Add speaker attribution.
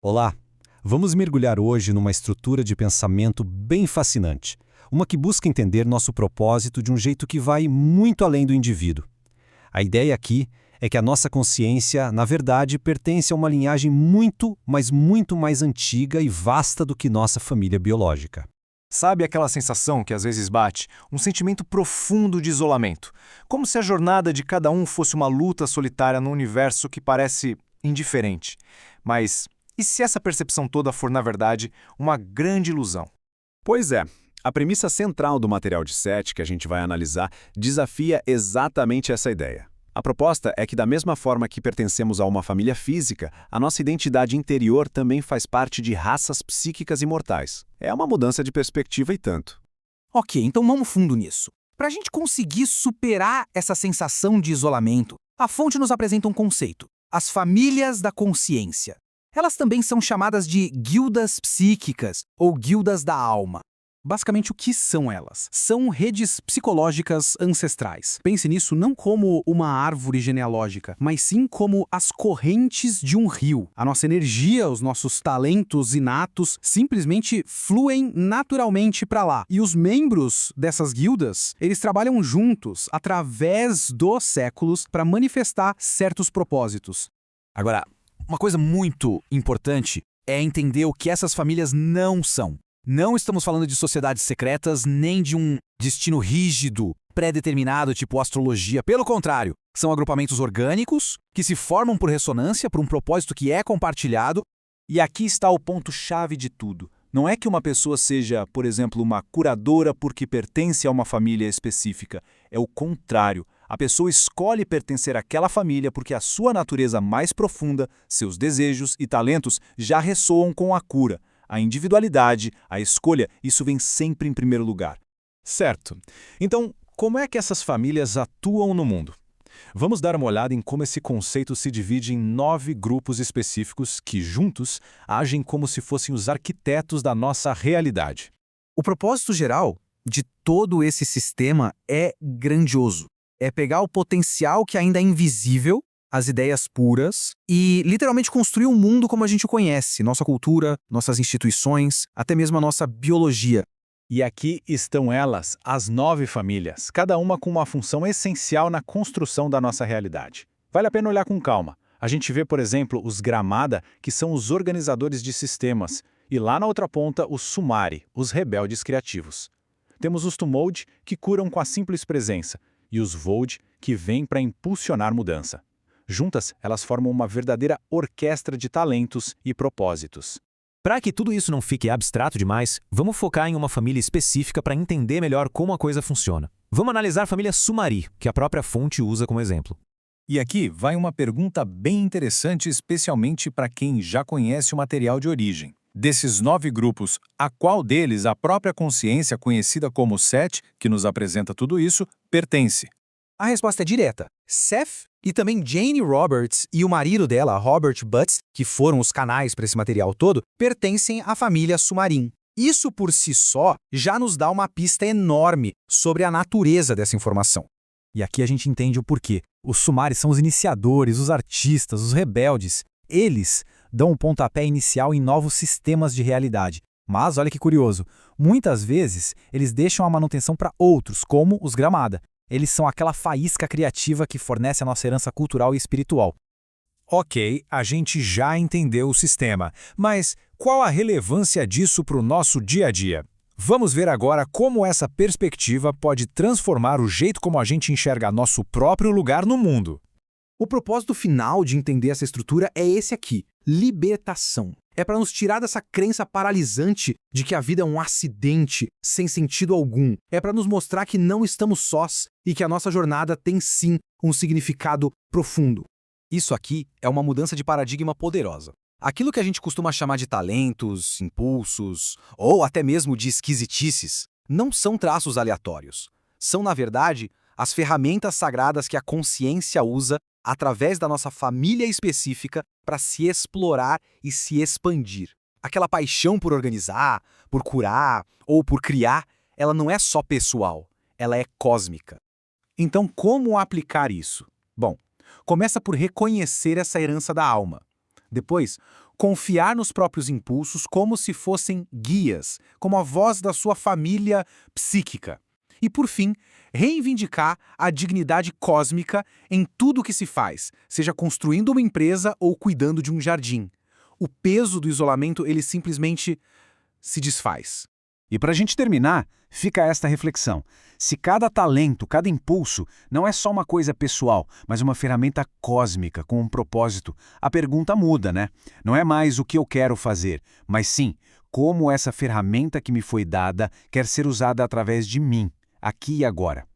Speaker 1: Olá! Vamos mergulhar hoje numa estrutura de pensamento bem fascinante, uma que busca entender nosso propósito de um jeito que vai muito além do indivíduo. A ideia aqui é que a nossa consciência, na verdade, pertence a uma linhagem muito, mas muito mais antiga e vasta do que nossa família biológica.
Speaker 2: Sabe aquela sensação que às vezes bate? Um sentimento profundo de isolamento. Como se a jornada de cada um fosse uma luta solitária num universo que parece indiferente. Mas e se essa percepção toda for, na verdade, uma grande ilusão?
Speaker 3: Pois é, a premissa central do material de Seth que a gente vai analisar desafia exatamente essa ideia. A proposta é que, da mesma forma que pertencemos a uma família física, a nossa identidade interior também faz parte de raças psíquicas imortais. É uma mudança de perspectiva e tanto.
Speaker 4: Ok, então vamos fundo nisso. Para a gente conseguir superar essa sensação de isolamento, a fonte nos apresenta um conceito: as famílias da consciência. Elas também são chamadas de guildas psíquicas ou guildas da alma. Basicamente, o que são elas? São redes psicológicas ancestrais. Pense nisso não como uma árvore genealógica, mas sim como as correntes de um rio. A nossa energia, os nossos talentos inatos simplesmente fluem naturalmente para lá. E os membros dessas guildas, eles trabalham juntos através dos séculos para manifestar certos propósitos. Agora, uma coisa muito importante é entender o que essas famílias não são. Não estamos falando de sociedades secretas, nem de um destino rígido, pré-determinado, tipo astrologia. Pelo contrário, são agrupamentos orgânicos que se formam por ressonância, por um propósito que é compartilhado.
Speaker 2: E aqui está o ponto-chave de tudo. Não é que uma pessoa seja, por exemplo, uma curadora porque pertence a uma família específica. É o contrário. A pessoa escolhe pertencer àquela família porque a sua natureza mais profunda, seus desejos e talentos já ressoam com a cura. A individualidade, a escolha, isso vem sempre em primeiro lugar.
Speaker 5: Certo. Então, como é que essas famílias atuam no mundo? Vamos dar uma olhada em como esse conceito se divide em 9 grupos específicos que, juntos, agem como se fossem os arquitetos da nossa realidade.
Speaker 4: O propósito geral de todo esse sistema é grandioso. É pegar o potencial que ainda é invisível, as ideias puras, e literalmente construir um mundo como a gente o conhece, nossa cultura, nossas instituições, até mesmo a nossa biologia.
Speaker 5: E aqui estão elas, as 9 famílias, cada uma com uma função essencial na construção da nossa realidade. Vale a pena olhar com calma. A gente vê, por exemplo, os Gramada, que são os organizadores de sistemas, e lá na outra ponta, os Sumari, os rebeldes criativos. Temos os Tumuld, que curam com a simples presença, e os Vold, que vêm para impulsionar mudança. Juntas, elas formam uma verdadeira orquestra de talentos e propósitos.
Speaker 6: Para que tudo isso não fique abstrato demais, vamos focar em uma família específica para entender melhor como a coisa funciona. Vamos analisar a família Sumari, que a própria fonte usa como exemplo.
Speaker 2: E aqui vai uma pergunta bem interessante, especialmente para quem já conhece o material de origem. Desses 9 grupos, a qual deles a própria consciência conhecida como Seth, que nos apresenta tudo isso, pertence?
Speaker 4: A resposta é direta. Seth e também Jane Roberts e o marido dela, Robert Butts, que foram os canais para esse material todo, pertencem à família Sumarim. Isso por si só já nos dá uma pista enorme sobre a natureza dessa informação.
Speaker 6: E aqui a gente entende o porquê. Os Sumari são os iniciadores, os artistas, os rebeldes. Eles dão um pontapé inicial em novos sistemas de realidade. Mas, olha que curioso, muitas vezes eles deixam a manutenção para outros, como os Gramada. Eles são aquela faísca criativa que fornece a nossa herança cultural e espiritual.
Speaker 5: Ok, a gente já entendeu o sistema, mas qual a relevância disso para o nosso dia a dia? Vamos ver agora como essa perspectiva pode transformar o jeito como a gente enxerga nosso próprio lugar no mundo.
Speaker 4: O propósito final de entender essa estrutura é esse aqui: libertação. É para nos tirar dessa crença paralisante de que a vida é um acidente sem sentido algum. É para nos mostrar que não estamos sós e que a nossa jornada tem sim um significado profundo. Isso aqui é uma mudança de paradigma poderosa. Aquilo que a gente costuma chamar de talentos, impulsos ou até mesmo de esquisitices não são traços aleatórios. São, na verdade, as ferramentas sagradas que a consciência usa através da nossa família específica para se explorar e se expandir. Aquela paixão por organizar, por curar ou por criar, ela não é só pessoal, ela é cósmica.
Speaker 2: Então, como aplicar isso? Bom, começa por reconhecer essa herança da alma. Depois,
Speaker 4: Confiar nos próprios impulsos como se fossem guias, como a voz da sua família psíquica. E, por fim, reivindicar a dignidade cósmica em tudo o que se faz, seja construindo uma empresa ou cuidando de um jardim. O peso do isolamento, ele simplesmente se desfaz.
Speaker 1: E para a gente terminar, fica esta reflexão. Se cada talento, cada impulso, não é só uma coisa pessoal, mas uma ferramenta cósmica com um propósito, a pergunta muda, né? Não é mais o que eu quero fazer, mas sim como essa ferramenta que me foi dada quer ser usada através de mim, aqui e agora.